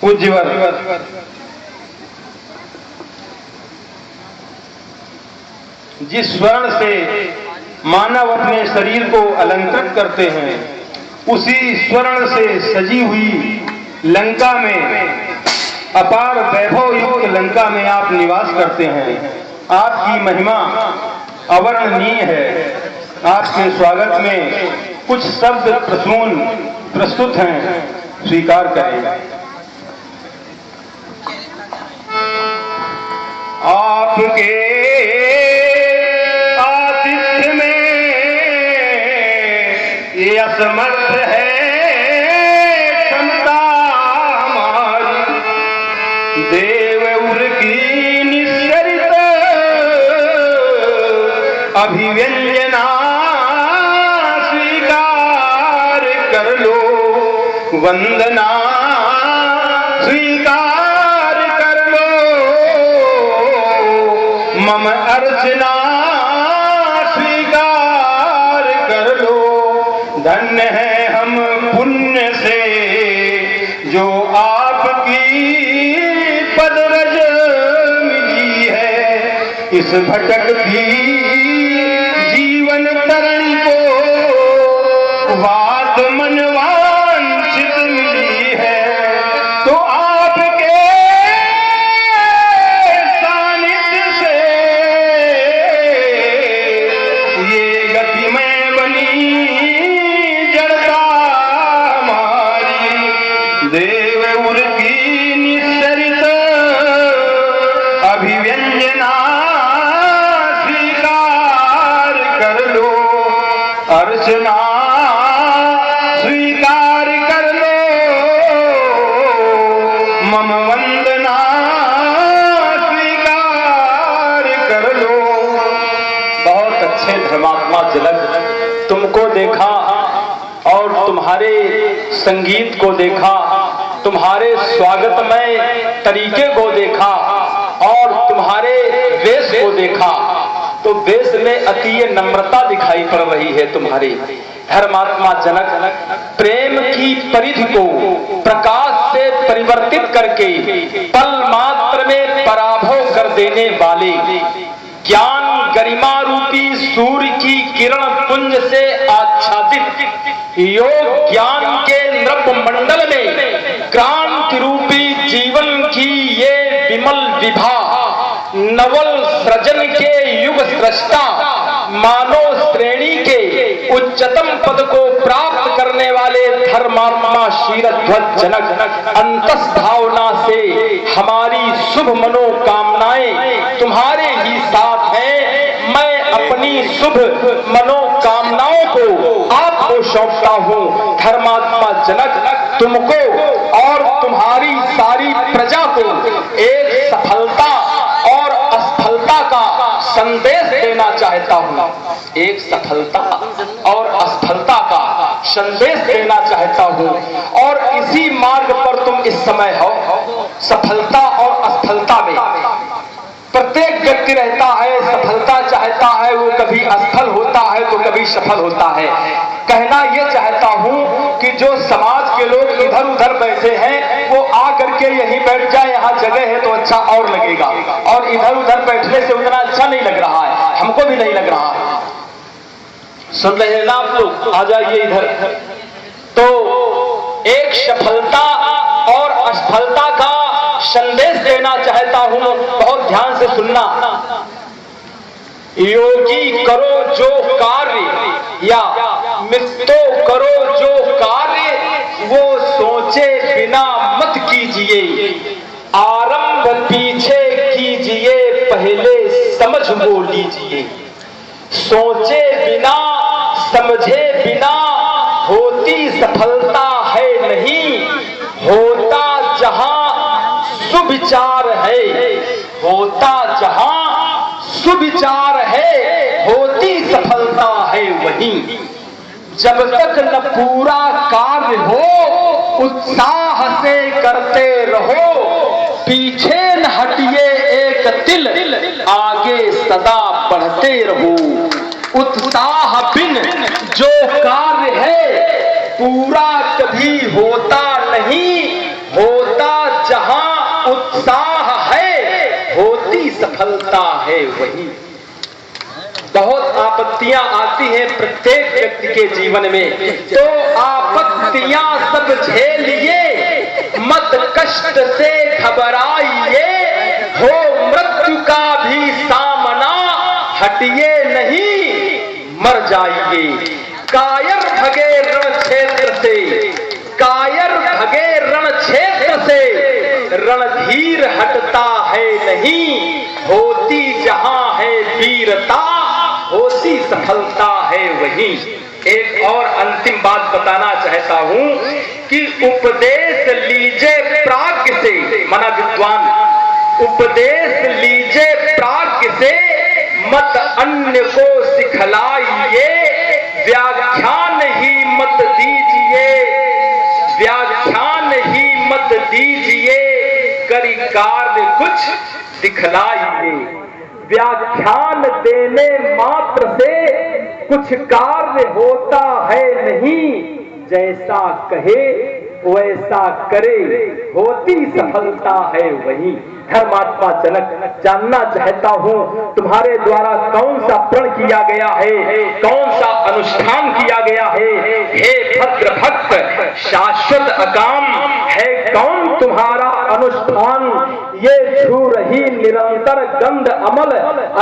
उज्ज्वल जिस स्वर्ण से मानव अपने शरीर को अलंकृत करते हैं, उसी स्वर्ण से सजी हुई लंका में, अपार वैभव युक्त लंका में आप निवास करते हैं। आपकी महिमा अवर्णनीय है। आपके स्वागत में कुछ शब्द प्रस्तुत हैं, स्वीकार करें। आपके आतिथ्य में ये असमर्थ है क्षमता हमारी, देवउर की निश्चरित अभिव्यंजना स्वीकार कर लो, वंदना स्वीकार कर लो, मम अर्चना स्वीकार कर लो। धन्य है हम पुण्य से जो आपकी पदरज मिली है, इस भटकती जीवन तरणी को वात मनवांछित मिली है। तो आपके सानिध्य से ये गति में बनी जड़ता हमारी, देवउर की निश्चरित अभिव्यंजना स्वीकार कर लो, अर्चना स्वीकार कर लो, मम वंदना स्वीकार कर लो। बहुत अच्छे धर्मात्मा जनक, तुमको देखा और तुम्हारे संगीत को देखा, तुम्हारे स्वागतमय तरीके को देखा और तुम्हारे वेश को देखा, तो वेश में अतीय नम्रता दिखाई पड़ रही है तुम्हारी। धर्मात्मा जनक, प्रेम की परिधि को प्रकाश से परिवर्तित करके पल मात्र में पराभव कर देने वाले, ज्ञान गरिमा रूपी सूर्य की किरण पुंज से आच्छादित योग ज्ञान के नभ मंडल में क्रांति रूपी जीवन की ये विमल विभा, नवल सृजन के युग सृष्टा, मानव श्रेणी के उच्चतम पद को प्राप्त करने वाले धर्मात्मा शीरध्वज जनक, अंतस भावना से हमारी शुभ मनोकामनाएं तुम्हारे ही साथ हैं। मैं अपनी शुभ मनोकामनाओं को आपको सौंपता हूँ। धर्मात्मा जनक, तुमको और तुम्हारी सारी प्रजा को एक सफलता और असफलता का संदेश देना चाहता हूँ। एक सफलता और असफलता का संदेश देना चाहता हूँ और इसी मार्ग पर तुम इस समय हो। सफलता और असफलता में प्रत्येक व्यक्ति रहता है, सफलता चाहता है, वो कभी असफल होता है तो कभी सफल होता है। कहना ये चाहता हूँ कि जो समाज के लोग इधर उधर बैठे हैं, वो आ करके यहीं बैठ जाए, यहाँ जगह है तो अच्छा और लगेगा, और इधर उधर बैठने से उतना अच्छा नहीं लग रहा है, हमको भी नहीं लग रहा है। सुन रहे हैं ना आप लोग? आ जाइए इधर। तो एक सफलता और असफलता का संदेश देना चाहता हूं, बहुत ध्यान से सुनना। योगी करो जो कार्य या मित्रो करो जो कार्य, वो सोचे बिना मत कीजिए, आरंभ पीछे कीजिए, पहले समझ वो लीजिए। सोचे बिना समझे बिना होती सफलता है नहीं, होता जहां सुविचार है, होता जहां सुविचार है, होती सफलता है वहीं। जब तक न पूरा कार्य हो, उत्साह से करते रहो, पीछे न हटिए एक तिल, आगे सदा बढ़ते रहो। उत्साह बिन जो कार्य है पूरा कभी होता नहीं, होता सफलता है वही। बहुत आपत्तियां आती हैं प्रत्येक व्यक्ति के जीवन में, तो आपत्तियां सब झेलिए, मत कष्ट से घबराइए, हो मृत्यु का भी सामना, हटिए नहीं मर जाइए। कायर भगे रण क्षेत्र से, कायर भगे रण क्षेत्र से, रणधीर हटता है नहीं, होती जहां है वीरता, होती सफलता है वही। एक और अंतिम बात बताना चाहता हूं कि उपदेश लीजिए प्राज्ञ से, माना विद्वान, उपदेश लीजिए प्राज्ञ से, मत अन्य को सिखलाइए, व्याख्यान ही मत दीजिए, व्याख्यान ही मत दीजिए, करी कार्य कुछ दिखलाइए। व्याख्यान देने मात्र से कुछ कार्य होता है नहीं, जैसा कहे वैसा करे, होती सफलता है वही। धर्मात्मा जनक, जानना चाहता हूं तुम्हारे द्वारा कौन सा प्रण किया गया है, कौन सा अनुष्ठान किया गया है। हे भद्र भक्त, शाश्वत अकाम है कौन तुम्हारा अनुष्ठान, ये छू रही निरंतर गंध अमल,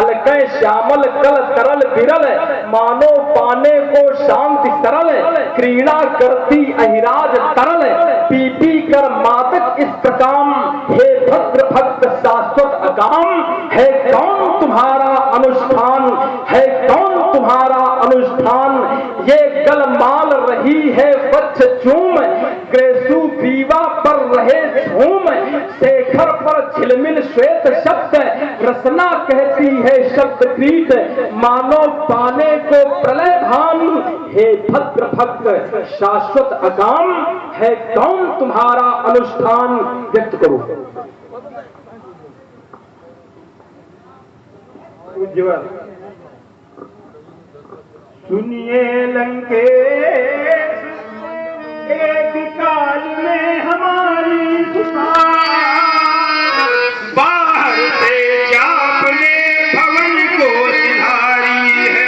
अलकै श्यामल कल तरल विरल, मानो पाने को शांति सरल, क्रीड़ा करती अहिराज तरल, पी पी कर मादक इस प्रकाम, हे भद्र भक्त शाश्वत अकाम है कौन तुम्हारा अनुष्ठान, है कौन तुम्हारा अनुष्ठान, ये गलमाल रही है वच्छ चूम, ग्रेसु पीवा पर रहे झूम, शेखर पर झिलमिल श्वेत शब्द, रसना कहती है शब्द प्रीत, मानो पाने को प्रलय भान, हे भद्र भक्त शाश्वत अकाम है कौन तुम्हारा अनुष्ठान। व्यक्त करो। उज्ज्वल सुनिए लंकेश, एक काल में हमारी पुकार, बाहर से चाप ने भवन को सिधारी है,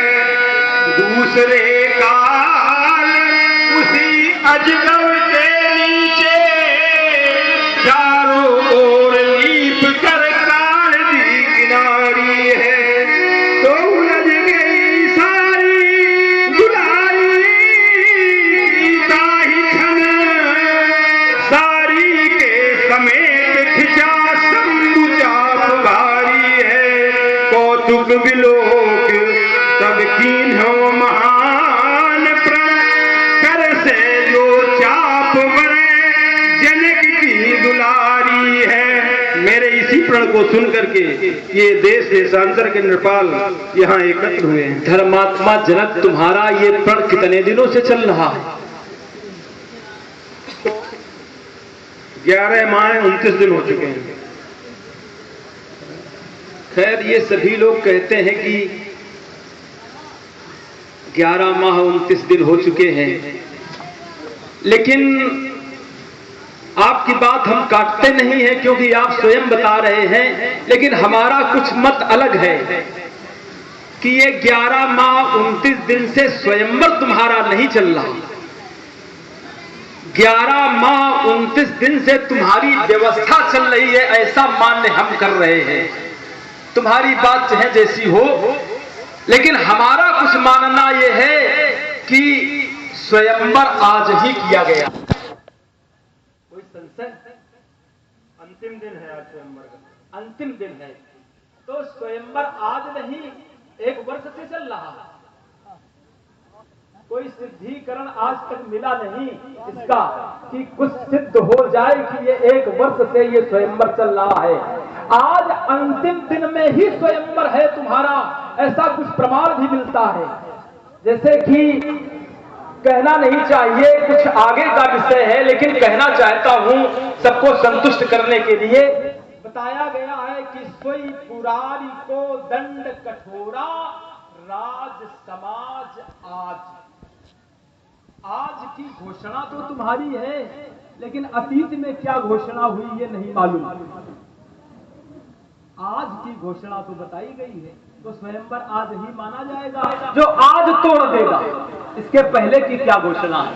दूसरे काल उसी अजगर के नीचे, चारों ओर लीप कर काल दी किनारी है, तो उलझ गई सारी दुलारी ताही खन, सारी के समेत खिंचा शंभु चाप भारी है, कौतुक विलोक तब कीन्हो महान प्रण, कर से जो चाप बने जनक की दुलारी है। मेरे इसी प्रण को सुन करके ये देश देशांतर के नृपाल यहाँ एकत्र हुए हैं। धर्मात्मा जनक, तुम्हारा ये प्रण कितने दिनों से चल रहा है? 11 माह 29 दिन हो चुके हैं। खैर, ये सभी लोग कहते हैं कि 11 माह 29 दिन हो चुके हैं, लेकिन आपकी बात हम काटते नहीं हैं क्योंकि आप स्वयं बता रहे हैं, लेकिन हमारा कुछ मत अलग है कि ये 11 माह 29 दिन से स्वयंवर तुम्हारा नहीं चल रहा। 11 माह 29 दिन से तुम्हारी व्यवस्था चल रही है, ऐसा मान्य हम कर रहे हैं। तुम्हारी बात चाहे जैसी हो, लेकिन हमारा कुछ मानना यह है कि स्वयंवर आज ही किया गया। कोई संशय? अंतिम दिन है आज स्वयंवर का, अंतिम दिन है, तो स्वयंवर आज नहीं 1 वर्ष से चल रहा है। कोई सिद्धीकरण आज तक मिला नहीं इसका कि कुछ सिद्ध हो जाए कि ये 1 वर्ष से ये स्वयंवर चल रहा है। आज अंतिम दिन में ही स्वयंवर है तुम्हारा, ऐसा कुछ प्रमाण भी मिलता है। जैसे कि कहना नहीं चाहिए, कुछ आगे का विषय है, लेकिन कहना चाहता हूं सबको संतुष्ट करने के लिए। बताया गया है कि सोई पुरारी को दंड कठोरा, राज समाज आज की घोषणा तो तुम्हारी है, लेकिन अतीत में क्या घोषणा हुई ये नहीं मालूम। आज की घोषणा तो बताई गई है, तो स्वयंवर आज ही माना जाएगा जो आज तोड़ देगा। इसके पहले की क्या घोषणा है,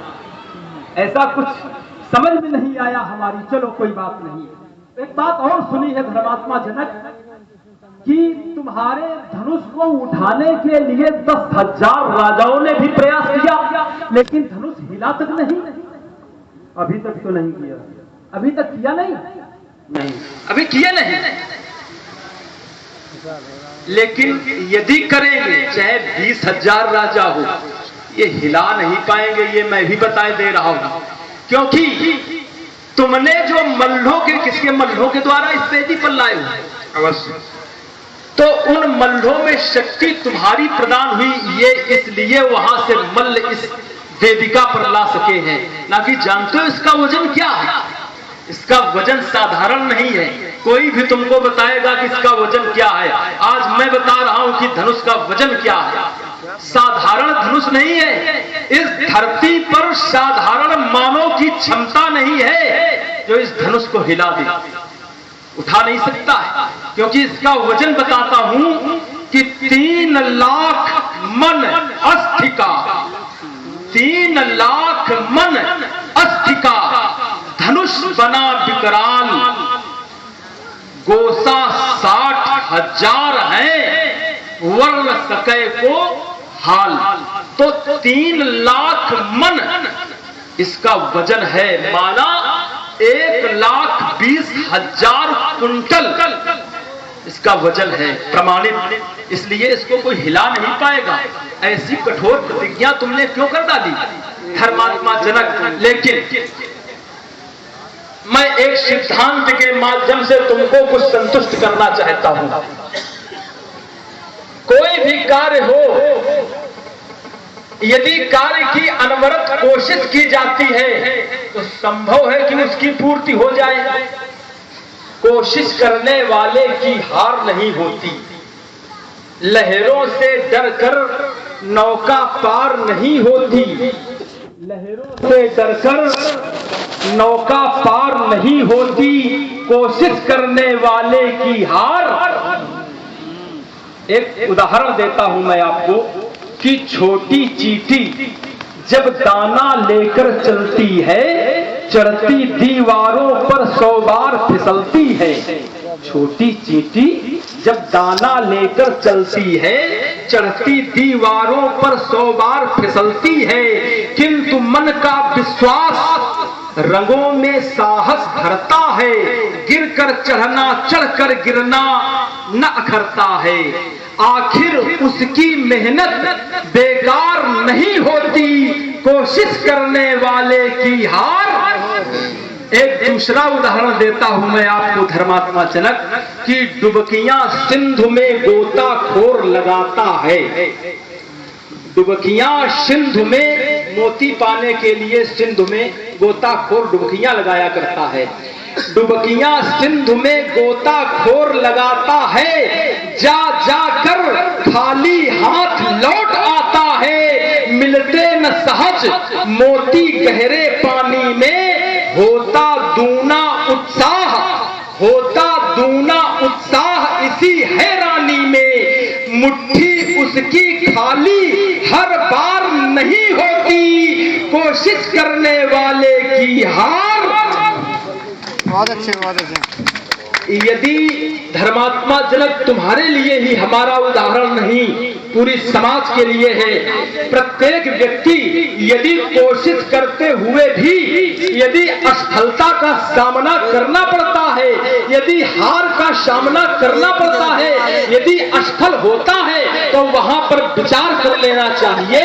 ऐसा कुछ समझ में नहीं आया हमारी। चलो कोई बात नहीं। एक बात और सुनी है धर्मात्मा जनक कि तुम्हारे धनुष को उठाने के लिए 10,000 राजाओं ने भी प्रयास किया, लेकिन धनुष हिला तक नहीं। अभी तक तो नहीं किया। अभी तक किया नहीं, अभी किया नहीं। लेकिन यदि करेंगे, चाहे 20,000 राजा हो, ये हिला नहीं पाएंगे। ये मैं भी बता दे रहा हूं, क्योंकि तुमने जो मल्लों के, किसके मल्लों के द्वारा इस वेदी पर लाए हो, अवश्य, तो उन मल्लों में शक्ति तुम्हारी प्रदान हुई। ये इसलिए वहां से मल्ल इस वेदिका पर ला सके हैं। ना कि जानते हो इसका वजन क्या है? इसका वजन साधारण नहीं है। कोई भी तुमको बताएगा कि इसका वजन क्या है। आज मैं बता रहा हूं कि धनुष का वजन क्या है। साधारण धनुष नहीं है। इस धरती पर साधारण मानव की क्षमता नहीं है जो इस धनुष को हिला दे, उठा नहीं सकता है। क्योंकि इसका वजन बताता हूं कि 3 लाख मन अस्थिका, 3 लाख मन अस्थिका धनुष बना विकराल, गोसा 60,000 है, वर्ण सके को हाल। तो 3 लाख मन इसका वजन है। माना 1,20,000 कुंटल इसका वजन है, प्रमाणित। इसलिए इसको कोई हिला नहीं पाएगा। ऐसी कठोर प्रतिज्ञा तुमने क्यों कर डाली धर्मात्मा जनक? लेकिन मैं एक सिद्धांत के माध्यम से तुमको कुछ संतुष्ट करना चाहता हूं। कोई भी कार्य हो, यदि कार्य की अनवरत कोशिश की जाती है तो संभव है कि उसकी पूर्ति हो जाए। कोशिश करने वाले की हार नहीं होती। लहरों से डरकर नौका पार नहीं होती। लहरों से डरकर नौका पार नहीं होती। कोशिश करने वाले की हार। एक उदाहरण देता हूं मैं आपको कि छोटी चींटी जब दाना लेकर चलती है, चढ़ती दीवारों पर 100 बार फिसलती है। छोटी चींटी जब दाना लेकर चलती है, चढ़ती दीवारों पर 100 बार फिसलती है, किंतु मन का विश्वास रंगों में साहस भरता है। गिरकर चढ़ना, चढ़कर गिरना न अखरता है। आखिर उसकी मेहनत बेकार नहीं होती। कोशिश करने वाले की हार। एक दूसरा उदाहरण देता हूं मैं आपको धर्मात्मा जनक कि डुबकियां सिंधु में गोताखोर लगाता है। डुबकियां सिंधु में मोती पाने के लिए सिंधु में गोताखोर डुबकियां लगाया करता है। डुबकियां सिंधु में गोताखोर लगाता है। जा जाकर खाली हाथ लौट आता है। मिलते न सहज मोती गहरे पानी में। होता दूना उत्साह, होता दूना उत्साह इसी हैरानी में। मुट्ठी उसकी खाली हर बार नहीं होती। कोशिश करने वाले की हार। बहुत अच्छे, बहुत अच्छे। यदि धर्मात्मा जनक तुम्हारे लिए ही हमारा उदाहरण नहीं, पूरी समाज के लिए है। प्रत्येक व्यक्ति यदि कोशिश करते हुए भी यदि असफलता का सामना करना पड़ता है, यदि हार का सामना करना पड़ता है, यदि असफल होता है, तो वहां पर विचार कर लेना चाहिए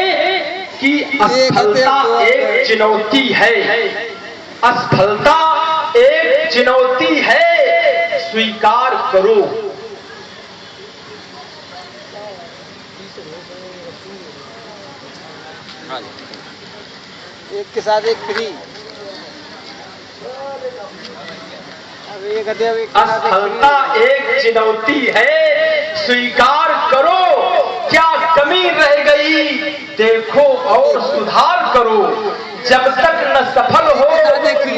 कि असफलता एक चुनौती है। असफलता एक चुनौती है, स्वीकार करो। एक के साथ एक फ्री। असफलता एक चुनौती है, स्वीकार करो। क्या कमी रह गई देखो और सुधार करो। जब तक न सफल हो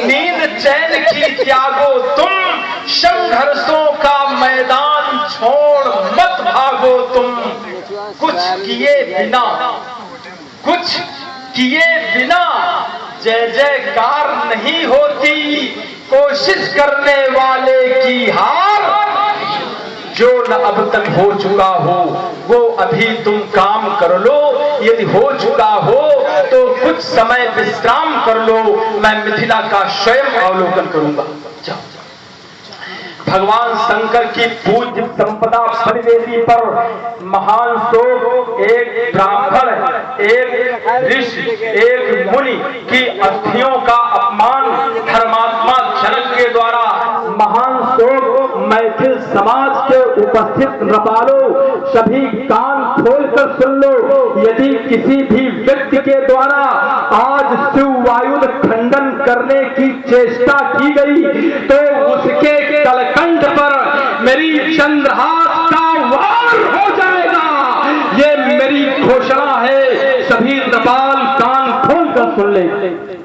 नींद चैन की त्यागो तुम। संघर्षों का मैदान किए बिना, कुछ किए बिना जय जयकार नहीं होती, कोशिश करने वाले की हार। जो न अब तक हो चुका हो वो अभी तुम काम कर लो, यदि हो चुका हो तो कुछ समय विश्राम कर लो, मैं मिथिला का स्वयं अवलोकन करूंगा। जाओ। भगवान शंकर की पूज्य संपदा परिवेदी पर महान शोक, एक ब्राह्मण, एक ऋषि, एक मुनि की अस्थियों का अपमान धर्मात्मा जनक के द्वारा महान शोक। मैथिल समाज के उपस्थित नृपालों, सभी कान खोलकर सुन लो। यदि किसी भी व्यक्ति के द्वारा आज शिववायुध खंडन करने की चेष्टा की गई तो उसके कलकंठ पर मेरी चंद्रहास का वार हो जाएगा। ये मेरी घोषणा है, सभी नृपाल कान खोलकर सुन ले।